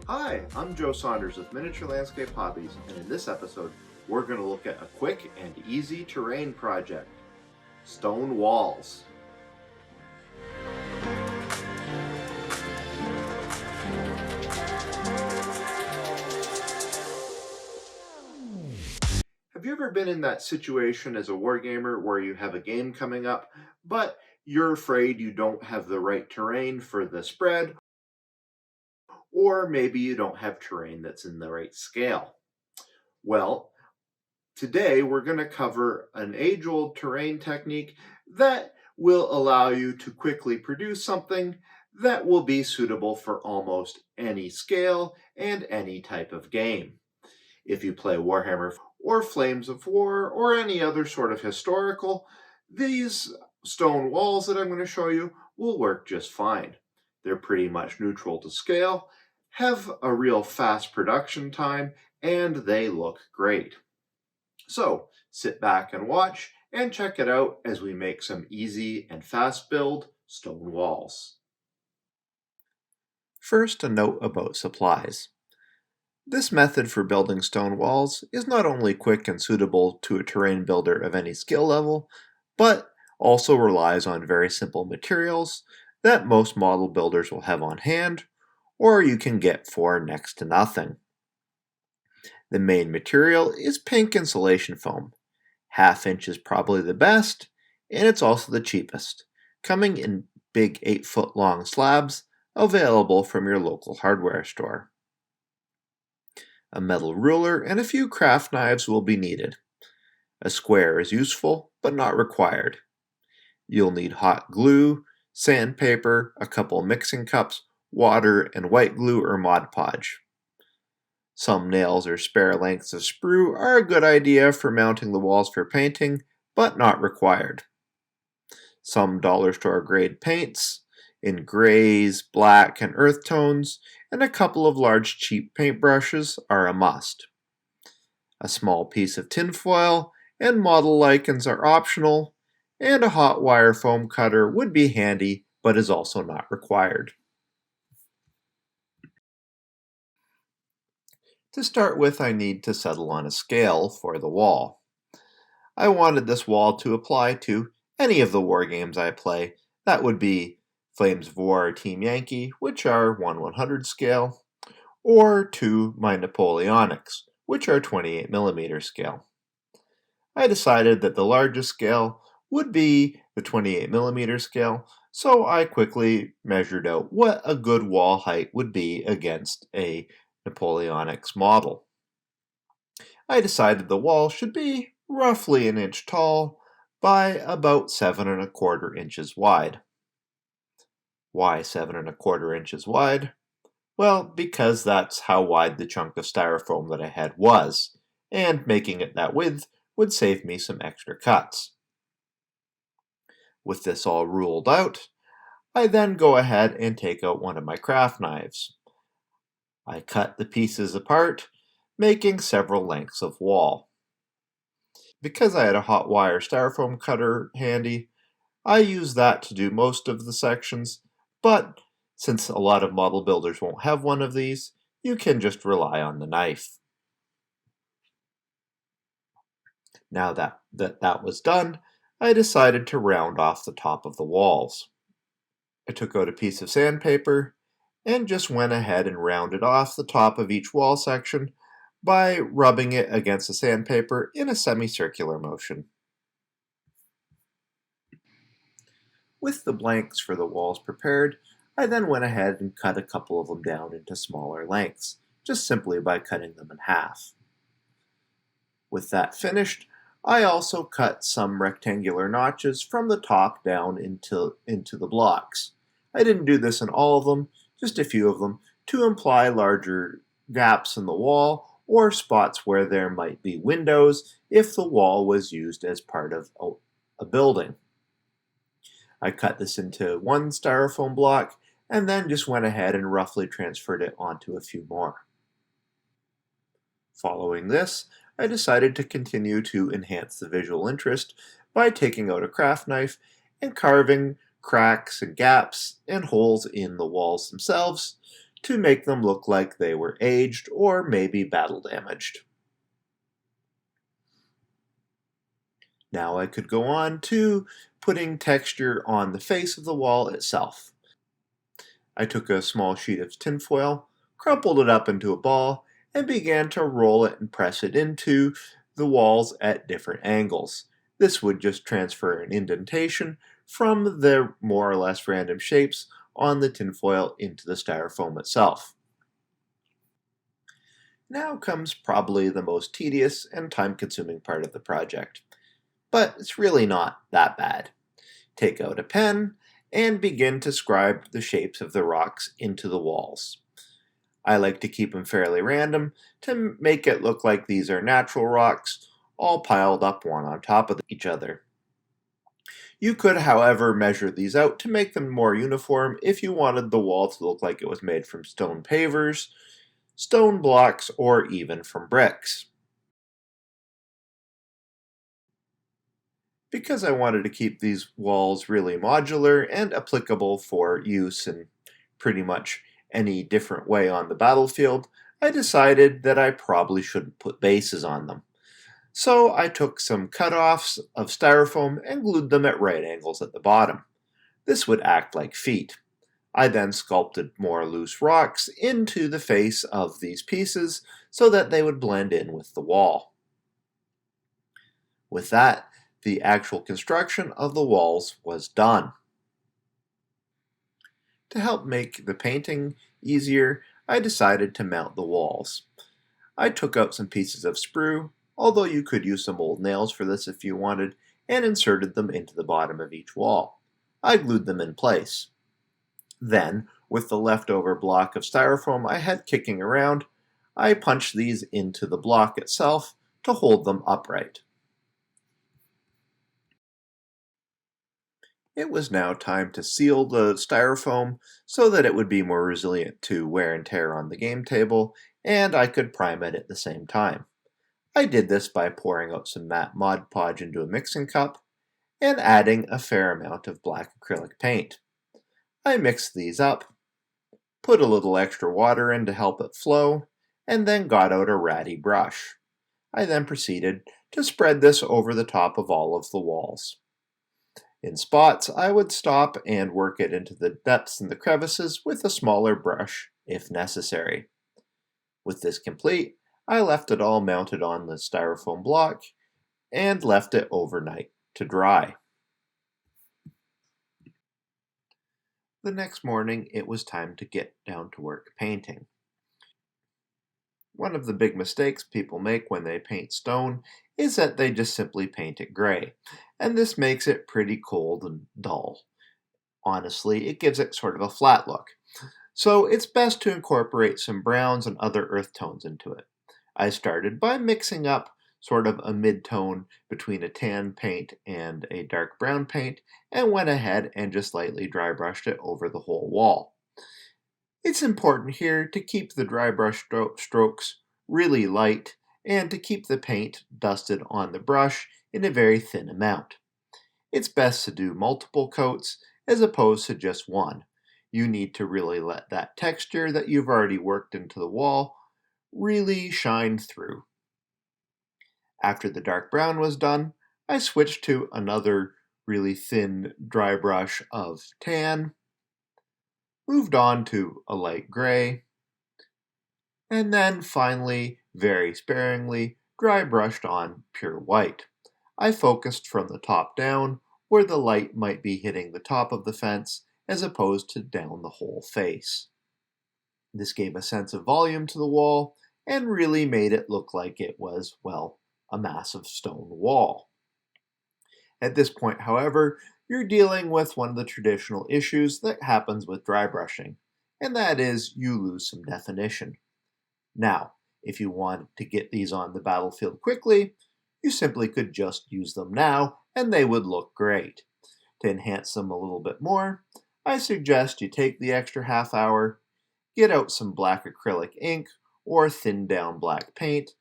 Hi, I'm Joe Saunders with Miniature Landscape Hobbies, and in this episode, we're going to look at a quick and easy terrain project, stone walls. Have you ever been in that situation as a wargamer where you have a game coming up, but you're afraid you don't have the right terrain for the spread, or maybe you don't have terrain that's in the right scale? Well, today, we're going to cover an age-old terrain technique that will allow you to quickly produce something that will be suitable for almost any scale and any type of game. If you play Warhammer or Flames of War or any other sort of historical, these stone walls that I'm going to show you will work just fine. They're pretty much neutral to scale, have a real fast production time, and they look great. So sit back and watch and check it out as we make some easy and fast build stone walls. First, a note about supplies. This method for building stone walls is not only quick and suitable to a terrain builder of any skill level, but also relies on very simple materials that most model builders will have on hand, or you can get for next to nothing. The main material is pink insulation foam. Half inch is probably the best, and it's also the cheapest, coming in big 8-foot long slabs available from your local hardware store. A metal ruler and a few craft knives will be needed. A square is useful, but not required. You'll need hot glue, sandpaper, a couple mixing cups, water, and white glue or Mod Podge. Some nails or spare lengths of sprue are a good idea for mounting the walls for painting, but not required. Some dollar store grade paints in grays, black, and earth tones, and a couple of large cheap paintbrushes are a must. A small piece of tinfoil and model lichens are optional, and a hot wire foam cutter would be handy, but is also not required. To start with, I need to settle on a scale for the wall. I wanted this wall to apply to any of the war games I play. That would be Flames of War or Team Yankee, which are 1/100 scale, or to my Napoleonics, which are 28mm scale. I decided that the largest scale would be the 28mm scale, so I quickly measured out what a good wall height would be against a Napoleonics model. I decided the wall should be roughly an inch tall by about 7¼ inches wide. Why 7¼ inches wide? Well, because that's how wide the chunk of styrofoam that I had was, and making it that width would save me some extra cuts. With this all ruled out, I then go ahead and take out one of my craft knives. I cut the pieces apart, making several lengths of wall. Because I had a hot wire styrofoam cutter handy, I used that to do most of the sections, but since a lot of model builders won't have one of these, you can just rely on the knife. Now that was done, I decided to round off the top of the walls. I took out a piece of sandpaper and just went ahead and rounded off the top of each wall section by rubbing it against the sandpaper in a semicircular motion. With the blanks for the walls prepared, I then went ahead and cut a couple of them down into smaller lengths, just simply by cutting them in half. With that finished, I also cut some rectangular notches from the top down into the blocks. I didn't do this in all of them, just a few of them, to imply larger gaps in the wall or spots where there might be windows if the wall was used as part of a building. I cut this into one styrofoam block and then just went ahead and roughly transferred it onto a few more. Following this, I decided to continue to enhance the visual interest by taking out a craft knife and carving cracks and gaps and holes in the walls themselves to make them look like they were aged or maybe battle damaged. Now I could go on to putting texture on the face of the wall itself. I took a small sheet of tinfoil, crumpled it up into a ball, and began to roll it and press it into the walls at different angles. This would just transfer an indentation from the more or less random shapes on the tinfoil into the styrofoam itself. Now comes probably the most tedious and time-consuming part of the project, but it's really not that bad. Take out a pen and begin to scribe the shapes of the rocks into the walls. I like to keep them fairly random to make it look like these are natural rocks, all piled up one on top of each other. You could, however, measure these out to make them more uniform if you wanted the wall to look like it was made from stone pavers, stone blocks, or even from bricks. Because I wanted to keep these walls really modular and applicable for use in pretty much any different way on the battlefield, I decided that I probably shouldn't put bases on them. So I took some cut-offs of styrofoam and glued them at right angles at the bottom. This would act like feet. I then sculpted more loose rocks into the face of these pieces so that they would blend in with the wall. With that, the actual construction of the walls was done. To help make the painting easier, I decided to mount the walls. I took out some pieces of sprue, although you could use some old nails for this if you wanted, and inserted them into the bottom of each wall. I glued them in place. Then, with the leftover block of styrofoam I had kicking around, I punched these into the block itself to hold them upright. It was now time to seal the styrofoam so that it would be more resilient to wear and tear on the game table, and I could prime it at the same time. I did this by pouring out some matte Mod Podge into a mixing cup and adding a fair amount of black acrylic paint. I mixed these up, put a little extra water in to help it flow, and then got out a ratty brush. I then proceeded to spread this over the top of all of the walls. In spots, I would stop and work it into the depths and the crevices with a smaller brush if necessary. With this complete, I left it all mounted on the styrofoam block and left it overnight to dry. The next morning, it was time to get down to work painting. One of the big mistakes people make when they paint stone is that they just simply paint it gray, and this makes it pretty cold and dull. Honestly, it gives it sort of a flat look. So it's best to incorporate some browns and other earth tones into it. I started by mixing up sort of a mid-tone between a tan paint and a dark brown paint, and went ahead and just lightly dry brushed it over the whole wall. It's important here to keep the dry brush strokes really light and to keep the paint dusted on the brush in a very thin amount. It's best to do multiple coats as opposed to just one. You need to really let that texture that you've already worked into the wall really shine through. After the dark brown was done, I switched to another really thin dry brush of tan, moved on to a light gray, and then finally, very sparingly, dry brushed on pure white. I focused from the top down, where the light might be hitting the top of the fence as opposed to down the whole face. This gave a sense of volume to the wall and really made it look like it was, well, a massive stone wall. At this point, however, you're dealing with one of the traditional issues that happens with dry brushing, and that is you lose some definition. Now, if you want to get these on the battlefield quickly, you simply could just use them now and they would look great. To enhance them a little bit more, I suggest you take the extra half hour, get out some black acrylic ink or thin down black paint,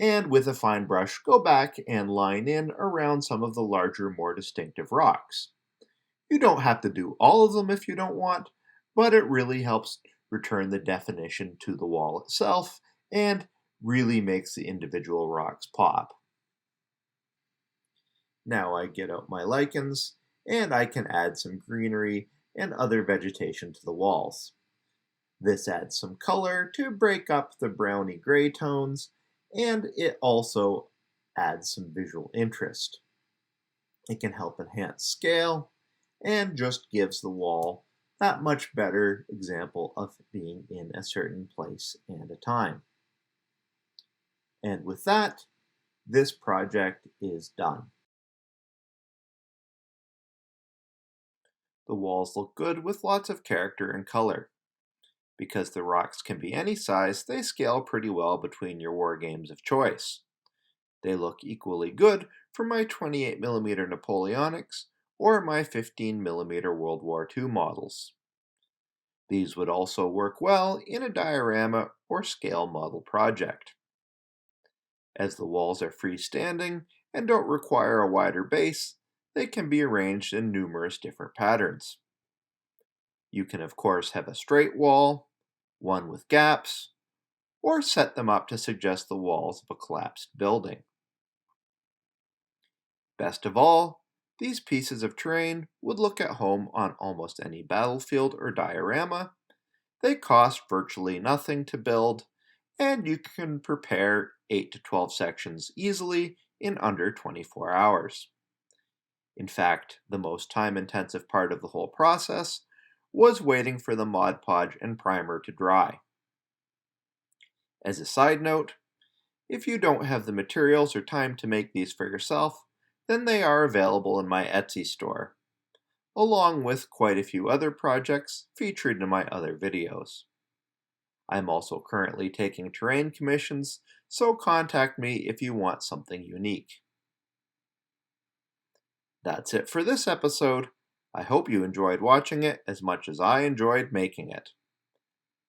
and with a fine brush go back and line in around some of the larger, more distinctive rocks. You don't have to do all of them if you don't want, but it really helps return the definition to the wall itself, and really makes the individual rocks pop. Now I get out my lichens, and I can add some greenery and other vegetation to the walls. This adds some color to break up the browny gray tones, and it also adds some visual interest. It can help enhance scale and just gives the wall that much better example of being in a certain place and a time. And with that, this project is done. The walls look good with lots of character and color. Because the rocks can be any size, they scale pretty well between your war games of choice. They look equally good for my 28mm Napoleonics or my 15mm World War II models. These would also work well in a diorama or scale model project. As the walls are freestanding and don't require a wider base, they can be arranged in numerous different patterns. You can of course have a straight wall, one with gaps, or set them up to suggest the walls of a collapsed building. Best of all, these pieces of terrain would look at home on almost any battlefield or diorama. They cost virtually nothing to build, and you can prepare 8 to 12 sections easily in under 24 hours. In fact, the most time-intensive part of the whole process was waiting for the Mod Podge and primer to dry. As a side note, if you don't have the materials or time to make these for yourself, then they are available in my Etsy store, along with quite a few other projects featured in my other videos. I'm also currently taking terrain commissions, so contact me if you want something unique. That's it for this episode. I hope you enjoyed watching it as much as I enjoyed making it.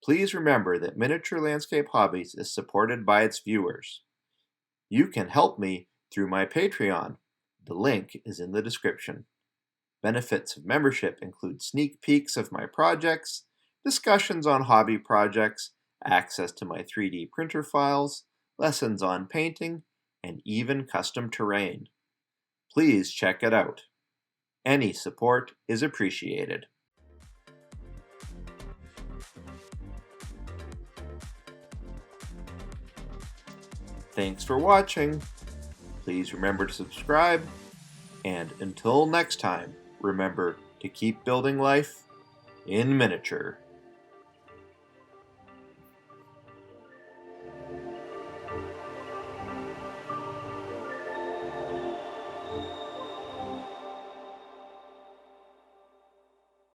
Please remember that Miniature Landscape Hobbies is supported by its viewers. You can help me through my Patreon. The link is in the description. Benefits of membership include sneak peeks of my projects, discussions on hobby projects, access to my 3D printer files, lessons on painting, and even custom terrain. Please check it out. Any support is appreciated. Thanks for watching. Please remember to subscribe, and until next time, remember to keep building life in miniature.